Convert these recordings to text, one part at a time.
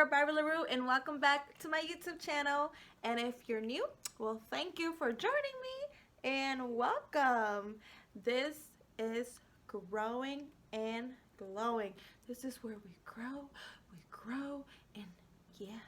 girl Barbi Larue, and welcome back to my YouTube channel. And if you're new, well, thank you for joining me and welcome. This is Growing and Glowing. This is where we grow, and yeah.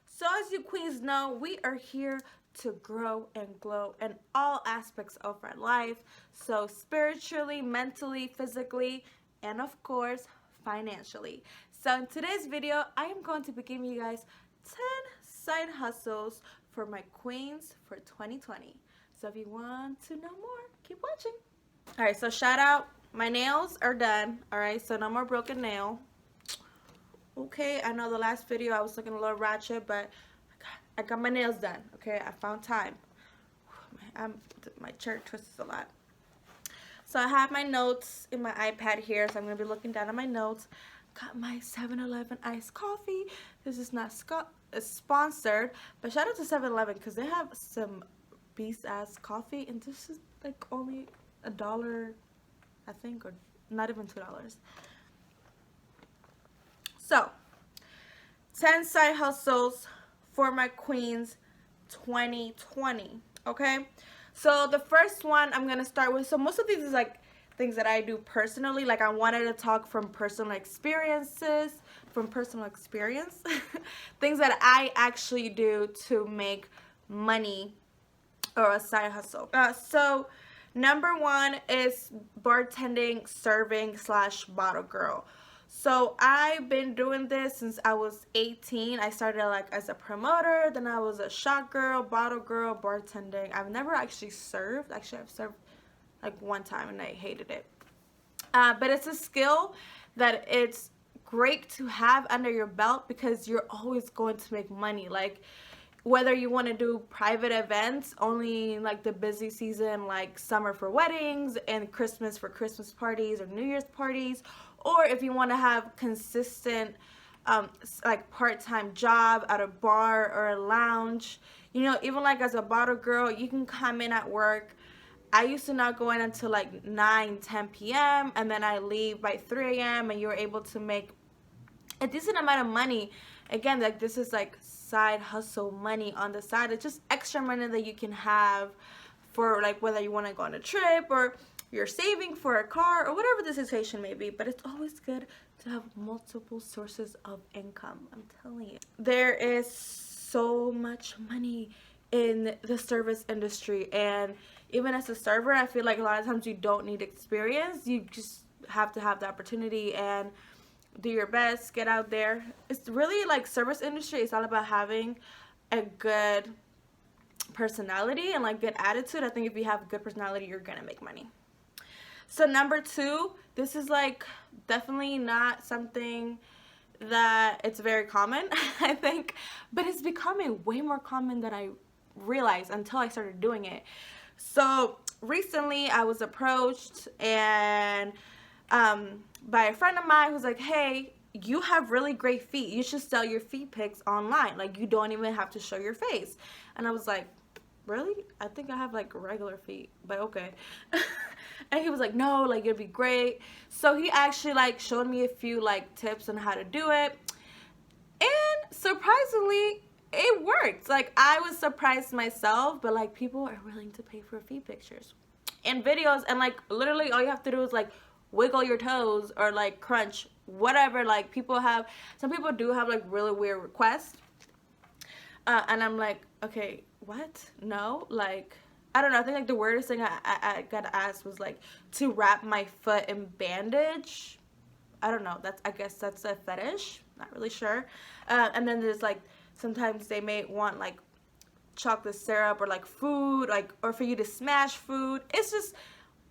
So as you queens know, we are here to grow and glow in all aspects of our life. So spiritually, mentally, physically, and of course, financially. So in today's video, I am going to be giving you guys 10 side hustles for my queens for 2020. So if you want to know more, keep watching. All right, so shout out, my nails are done. All right, so no more broken nail. Okay, I know the last video I was looking a little ratchet, but I got my nails done. Okay, I found time. My chair twists a lot. So I have my notes in my iPad here, so I'm going to be looking down at my notes. Got my 7-Eleven iced coffee. This is not sponsored, but shout out to 7-Eleven because they have some beast-ass coffee, and this is like only $1, I think, or not even $2. So, 10 side hustles for my queens 2020, okay? So the first one I'm going to start with, so most of these is like things that I do personally, like I wanted to talk from personal experiences, things that I actually do to make money or a side hustle. So number one is bartending, serving / bottle girl. So I've been doing this since I was 18. I started like as a promoter, then I was a shot girl, bottle girl, bartending. I've never actually served. Actually, I've served like one time and I hated it. But it's a skill that it's great to have under your belt because you're always going to make money. Like whether you want to do private events, only like the busy season, like summer for weddings and Christmas for Christmas parties or New Year's parties, or if you want to have consistent like part-time job at a bar or a lounge, you know, even like as a bottle girl, you can come in at work. I used to not go in until like 9-10 p.m. and then I leave by 3 a.m. and you're able to make a decent amount of money. Again, like this is like side hustle money on the side. It's just extra money that you can have for like whether you want to go on a trip or you're saving for a car or whatever the situation may be. But it's always good to have multiple sources of income. I'm telling you, there is so much money in the service industry, and even as a server, I feel like a lot of times you don't need experience. You just have to have the opportunity and do your best, get out there. It's really like service industry, it's all about having a good personality and like good attitude. I think if you have a good personality, you're gonna make money. So number two, this is like definitely not something that it's very common, I think, but it's becoming way more common than I realized until I started doing it. So recently I was approached and by a friend of mine who's like, hey, you have really great feet. You should sell your feet pics online. Like you don't even have to show your face. And I was like, really? I think I have like regular feet, but okay. And he was like, no, like it'd be great. So he actually like showed me a few like tips on how to do it. And surprisingly, it worked. Like I was surprised myself, but like people are willing to pay for feet pictures and videos, and like literally all you have to do is like wiggle your toes or like crunch whatever. Like some people do have like really weird requests, and I'm like, okay, what? No, like I don't know. I think like the weirdest thing I got asked was like to wrap my foot in bandage. I don't know, I guess that's a fetish, not really sure. And then there's like sometimes they may want like chocolate syrup or like food, like, or for you to smash food. It's just,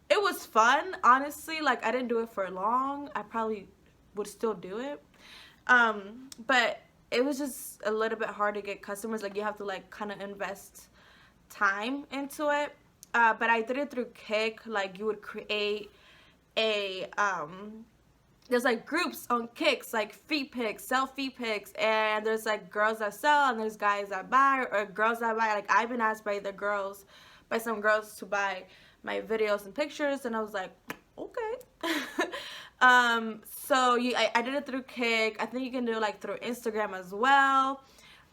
it was fun, honestly. Like I didn't do it for long. I probably would still do it, but it was just a little bit hard to get customers. Like you have to like kind of invest time into it. But I did it through Kick. Like you would create a there's like groups on Kicks, like feet pics, sell feet pics, and there's like girls that sell and there's guys that buy, or girls that buy. Like I've been asked by some girls to buy my videos and pictures, and I was like, okay. So I did it through Kick. I think you can do it like through Instagram as well.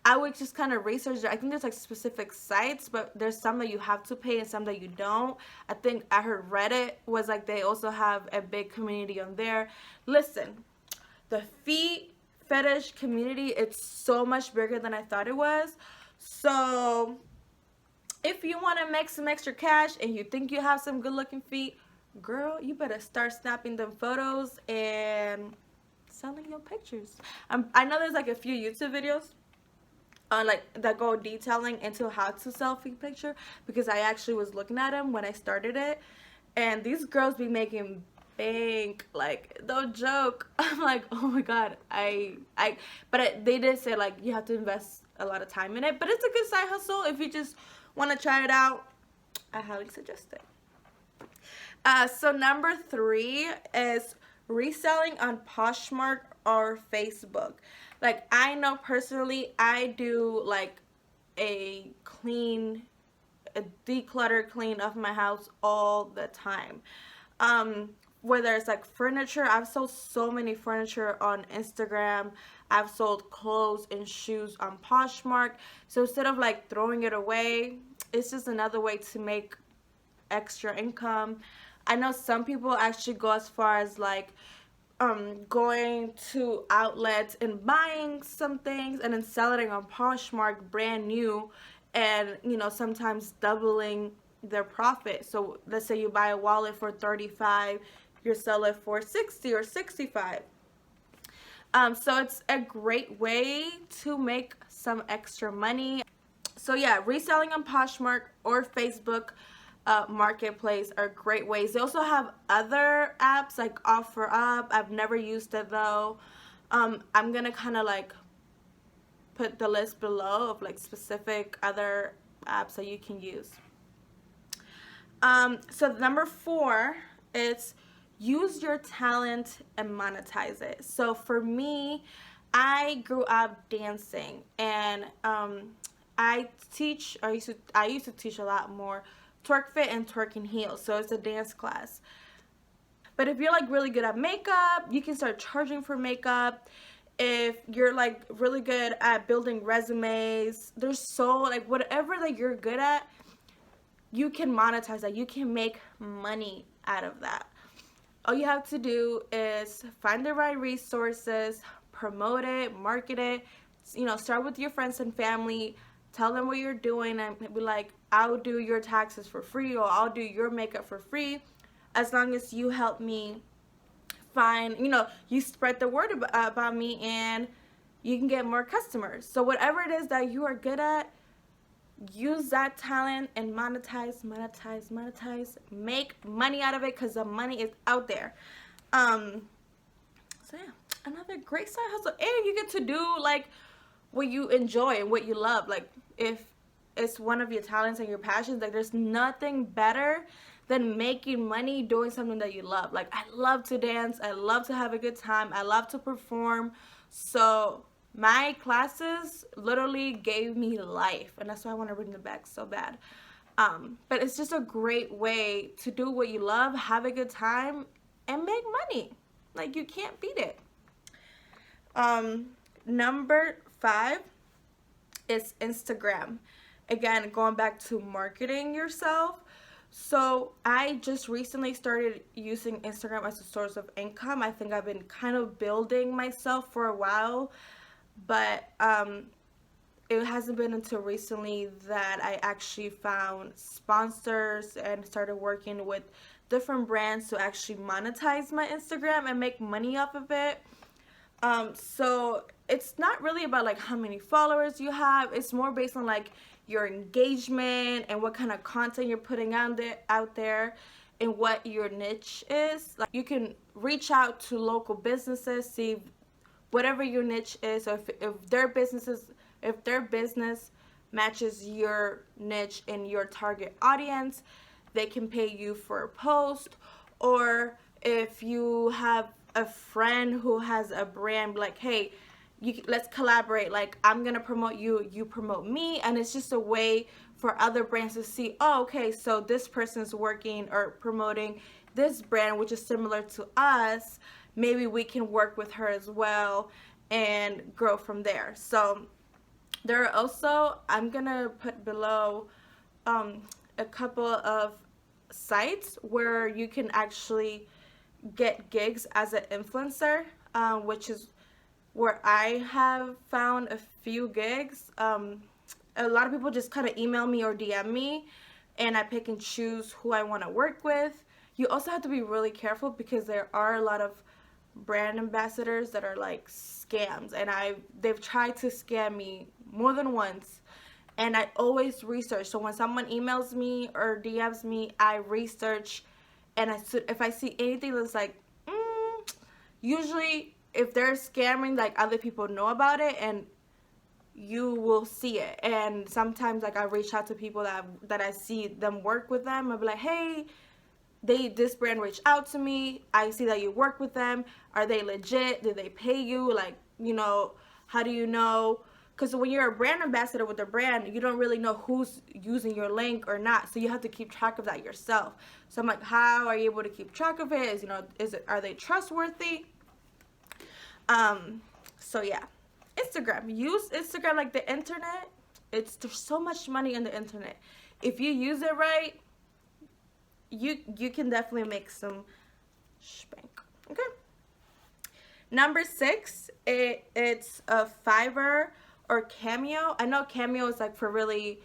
I would just kind of research. I think there's like specific sites, but there's some that you have to pay and some that you don't. I think I heard Reddit was like they also have a big community on there. Listen, the feet fetish community, it's so much bigger than I thought it was. So if you want to make some extra cash and you think you have some good looking feet, girl, you better start snapping them photos and selling your pictures. I know there's like a few YouTube videos like that go detailing into how to sell feet picture, because I actually was looking at them when I started it, and these girls be making bank, like no joke. I'm like, oh my god, they did say like you have to invest a lot of time in it, but it's a good side hustle if you just want to try it out. I highly suggest it. So number 3 is reselling on Poshmark or Facebook. Like, I know personally, I do like a declutter clean of my house all the time. Whether it's like furniture, I've sold so many furniture on Instagram. I've sold clothes and shoes on Poshmark. So instead of like throwing it away, it's just another way to make extra income. I know some people actually go as far as like going to outlets and buying some things and then selling it on Poshmark brand new, and sometimes doubling their profit. So let's say you buy a wallet for 35, you sell it for 60 or 65. So it's a great way to make some extra money. So yeah, reselling on Poshmark or Facebook marketplace are great ways. They also have other apps like OfferUp. I've never used it though. I'm gonna kind of like put the list below of like specific other apps that you can use. So number 4 is use your talent and monetize it. So for me, I grew up dancing, and I used to teach a lot more twerk fit and twerking heels, so it's a dance class. But if you're like really good at makeup, you can start charging for makeup. If you're like really good at building resumes, there's so like whatever that you're good at, you can monetize that. You can make money out of that. All you have to do is find the right resources, promote it, market it, start with your friends and family, tell them what you're doing, and be like, I'll do your taxes for free, or I'll do your makeup for free, as long as you help me find, you spread the word about me, and you can get more customers. So whatever it is that you are good at, use that talent and monetize, make money out of it, because the money is out there. So yeah, another great side hustle, and you get to do like what you enjoy and what you love. Like if it's one of your talents and your passions, like there's nothing better than making money doing something that you love. Like I love to dance, I love to have a good time, I love to perform. So my classes literally gave me life, and that's why I want to bring them back so bad. But it's just a great way to do what you love, have a good time, and make money. Like you can't beat it. Number 5 is Instagram. Again, going back to marketing yourself. So I just recently started using Instagram as a source of income. I think I've been kind of building myself for a while, but it hasn't been until recently that I actually found sponsors and started working with different brands to actually monetize my Instagram and make money off of it. So it's not really about like how many followers you have. It's more based on like your engagement and what kind of content you're putting out there and what your niche is. Like you can reach out to local businesses, see whatever your niche is. So if their business matches your niche and your target audience, they can pay you for a post. Or if you have a friend who has a brand, like, hey, let's collaborate. Like, I'm gonna promote you, you promote me, and it's just a way for other brands to see, oh, okay, so this person's working or promoting this brand, which is similar to us, maybe we can work with her as well and grow from there. So there are also, I'm gonna put below a couple of sites where you can actually get gigs as an influencer, which is where I have found a few gigs. A lot of people just kind of email me or DM me, and I pick and choose who I want to work with. You also have to be really careful because there are a lot of brand ambassadors that are like scams, and they've tried to scam me more than once, and I always research. So when someone emails me or DMs me, I research, and if I see anything that's like, usually if they're scamming, like other people know about it, and you will see it. And sometimes like I reach out to people that I see them work with them. I'll be like, hey, this brand reached out to me. I see that you work with them. Are they legit? Did they pay you? Like, how do you know? Because when you're a brand ambassador with a brand, you don't really know who's using your link or not. So you have to keep track of that yourself. So I'm like, how are you able to keep track of it? Are they trustworthy? So yeah, Instagram. Use Instagram like the internet. There's so much money in the internet. If you use it right, you can definitely make some spank. Okay. Number 6, it's a Fiverr or Cameo. I know Cameo is like for really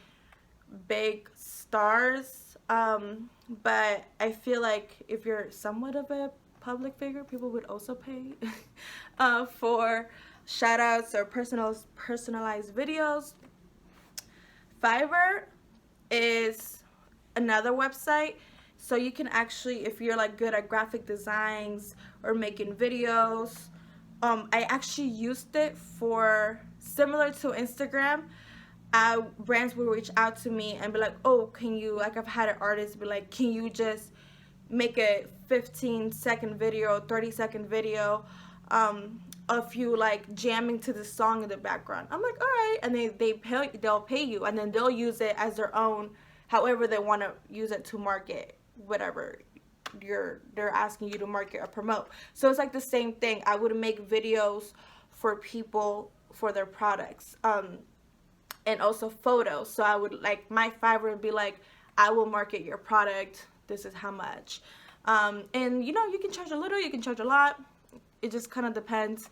big stars, but I feel like if you're somewhat of a public figure, people would also pay for shout outs or personalized videos. Fiverr is another website, so you can actually, if you're like good at graphic designs or making videos, I actually used it for, similar to Instagram, brands will reach out to me and be like, oh, can you, like I've had an artist be like, can you just make a 15-second video, 30-second video of you like jamming to the song in the background. I'm like, all right, and they'll pay you, and then they'll use it as their own, however they want to use it to market whatever they're asking you to market or promote. So it's like the same thing. I would make videos for people for their products, and also photos. So I would like, my Fiverr would be like, I will market your product, this is how much. And you can charge a little, you can charge a lot. It just kind of depends,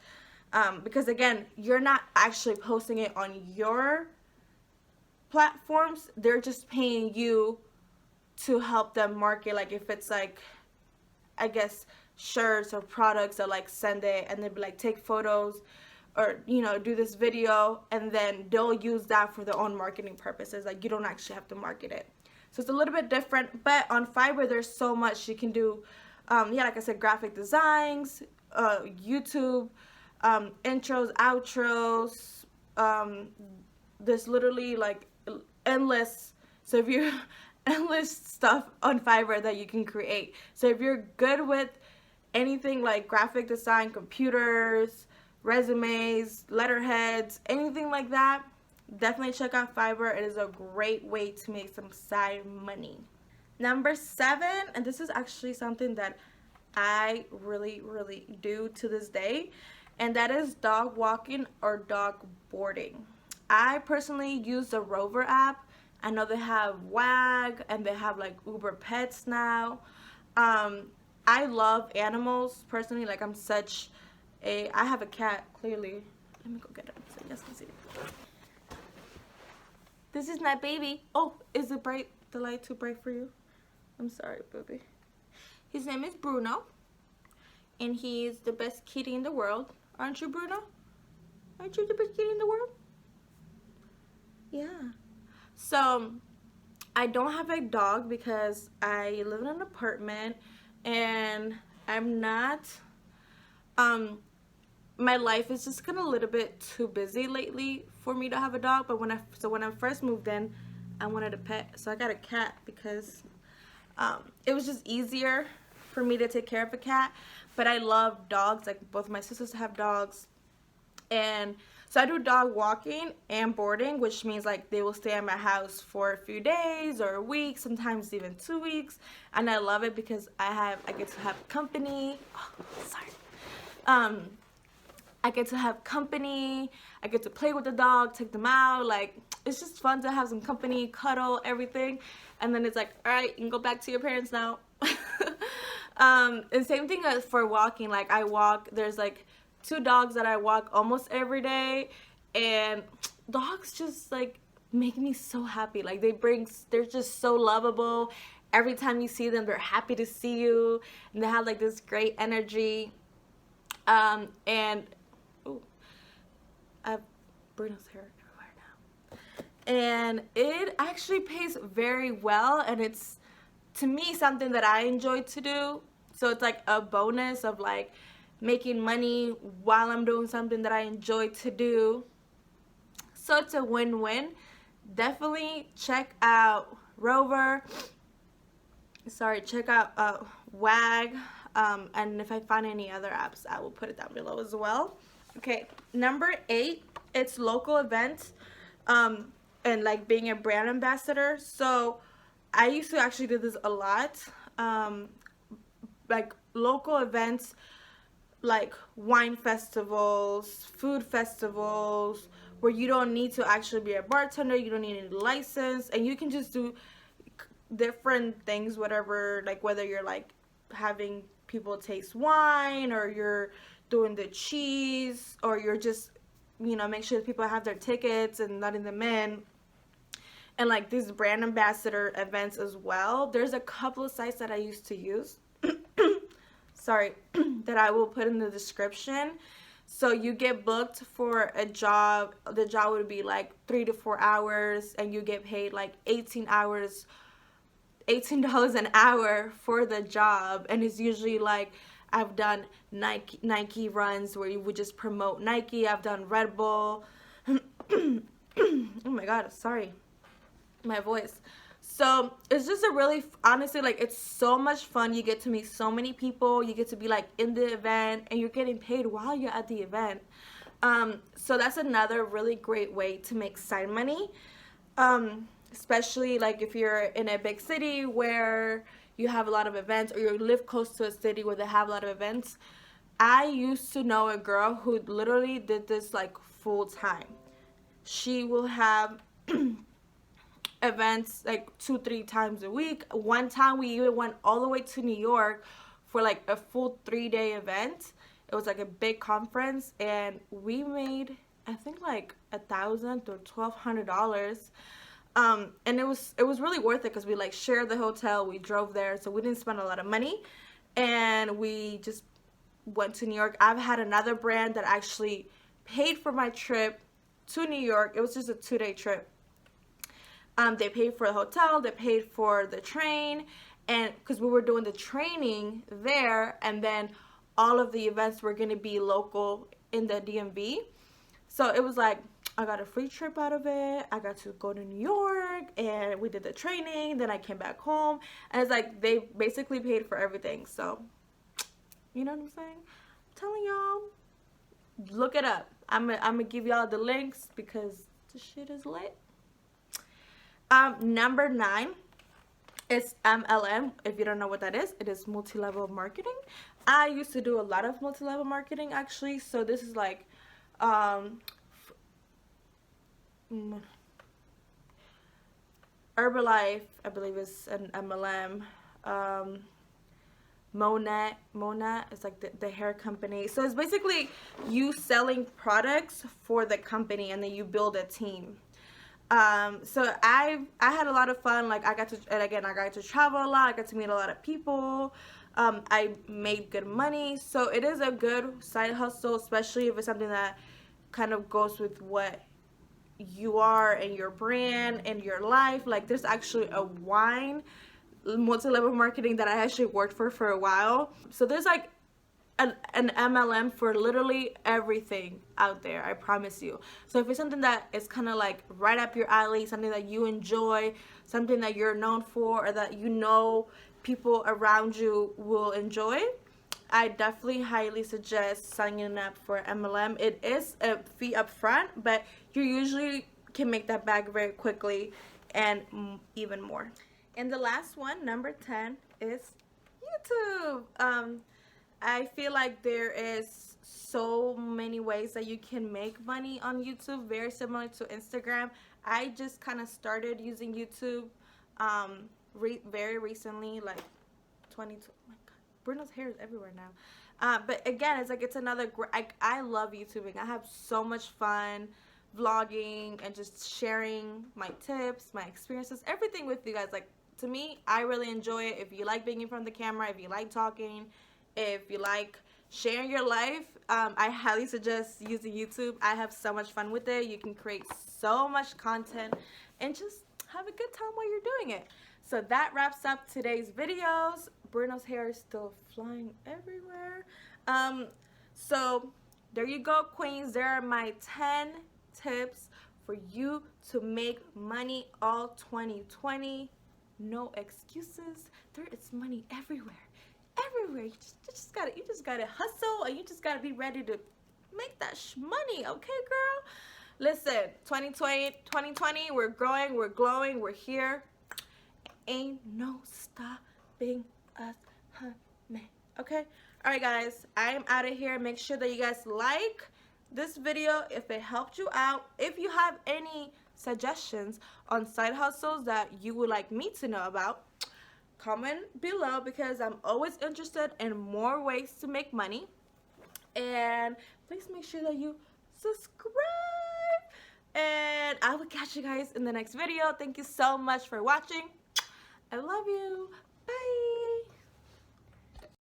because again, you're not actually posting it on your platforms. They're just paying you to help them market. Like if it's like, I guess, shirts or products, that like send it and they'd be like, take photos or do this video, and then they'll use that for their own marketing purposes. Like you don't actually have to market it. So it's a little bit different, but on Fiverr there's so much you can do. Like I said, graphic designs, YouTube, intros, outros. There's literally like endless. So if you're endless stuff on Fiverr that you can create. So if you're good with anything like graphic design, computers, resumes, letterheads, anything like that, definitely check out Fiverr. It is a great way to make some side money. Number 7, and this is actually something that I really do to this day, and that is dog walking or dog boarding. I personally use the Rover app. I know they have Wag and they have like Uber Pets now. I love animals personally. Like I have a cat, clearly. Let me go get it so you guys can see it. This is my baby. Oh, is the light too bright for you? I'm sorry, baby. His name is Bruno, and he's the best kitty in the world. Aren't you, Bruno? Aren't you the best kitty in the world? Yeah. So, I don't have a dog because I live in an apartment, and I'm not, my life is just kind of a little bit too busy lately for me to have a dog. But when I first moved in, I wanted a pet, so I got a cat because it was just easier for me to take care of a cat. But I love dogs. Like both my sisters have dogs, and So I do dog walking and boarding, which means like they will stay at my house for a few days or a week, sometimes even 2 weeks, and I love it because I get to have company. Oh, sorry. I get to have company. I get to play with the dog, take them out. Like, it's just fun to have some company, cuddle, everything. And then it's like, all right, you can go back to your parents now. And same thing as for walking. Like, I walk, there's like 2 dogs that I walk almost every day. And dogs just like make me so happy. Like, they're just so lovable. Every time you see them, they're happy to see you. And they have like this great energy. And ooh, I have Bruno's hair everywhere now. And it actually pays very well, and it's, to me, something that I enjoy to do. So it's like a bonus of like making money while I'm doing something that I enjoy to do. So it's a win-win. Definitely check out Rover. Sorry, check out WAG. And if I find any other apps, I will put it down below as well. Okay, number 8, it's local events, and like being a brand ambassador. So I used to actually do this a lot, like local events, like wine festivals, food festivals, where you don't need to actually be a bartender, you don't need any license, and you can just do different things, whatever, like whether you're like having people taste wine, or you're doing the cheese, or you're just, you know, make sure people have their tickets and letting them in. And like these brand ambassador events as well, there's a couple of sites that I used to use sorry, that I will put in the description. So you get booked for a job. The job would be like 3 to 4 hours, and you get paid like $18 an hour for the job. And it's usually like, I've done Nike runs where you would just promote Nike. I've done Red Bull. Oh my god, sorry, my voice. So it's just a really, honestly, like, it's so much fun. You get to meet so many people. You get to be like in the event, and you're getting paid while you're at the event. So that's another really great way to make side money. Especially like if you're in a big city where you have a lot of events, or you live close to a city where they have a lot of events. I used to know a girl who literally did this like full time. She will have events like 2-3 times a week. One time we even went all the way to New York for like a full 3-day event. It was like a big conference, and we made, I think, like $1,000 or $1,200. And it was really worth it because we like shared the hotel, we drove there, so we didn't spend a lot of money, and we just went to New York. I've had another brand that actually paid for my trip to New York. It was just a 2-day trip. They paid for the hotel, they paid for the train, and because we were doing the training there, and then all of the events were going to be local in the DMV. So it was like, I got a free trip out of it. I got to go to New York, and we did the training. Then I came back home, and it's like they basically paid for everything. So, you know what I'm saying? I'm telling y'all, look it up. I'm gonna give y'all the links because the shit is lit. Number 9 is MLM. If you don't know what that is, it is multi-level marketing. I used to do a lot of multi-level marketing actually. So this is like Herbalife, I believe, is an MLM. Monat is like the hair company. So it's basically you selling products for the company, and then you build a team. So I had a lot of fun. Like I got to travel a lot. I got to meet a lot of people. I made good money. So it is a good side hustle, especially if it's something that kind of goes with what you are and your brand and your life. Like there's actually a wine multi-level marketing that I actually worked for a while. So there's like an MLM for literally everything out there, I promise you. So if it's something that is kind of like right up your alley, something that you enjoy, something that you're known for, or that you know people around you will enjoy, I definitely highly suggest signing up for MLM. It is a fee up front, but you usually can make that back very quickly and even more. And the last one, number 10, is YouTube. I feel like there is so many ways that you can make money on YouTube, very similar to Instagram. I just kind of started using YouTube very recently, like 20. Oh my God, Bruno's hair is everywhere now. But again, it's like it's another. I love YouTubing. I have so much fun vlogging and just sharing my tips, my experiences, everything with you guys. Like, to me, I really enjoy it. If you like being in front of the camera, if you like talking, if you like sharing your life, I highly suggest using YouTube. I have so much fun with it. You can create so much content and just have a good time while you're doing it. So that wraps up today's videos. Bruno's hair is still flying everywhere. So there you go, queens. There are my 10 tips for you to make money all 2020. No excuses. There is money everywhere. Everywhere. You just gotta hustle, and you just gotta be ready to make that money, okay, girl? Listen, 2020, we're growing, we're glowing, we're here. Ain't no stopping us, honey. Okay? Alright, guys, I am out of here. Make sure that you guys like this video if it helped you out. If you have any suggestions on side hustles that you would like me to know about, comment below, because I'm always interested in more ways to make money. And please make sure that you subscribe. And I will catch you guys in the next video. Thank you so much for watching. I love you. Bye.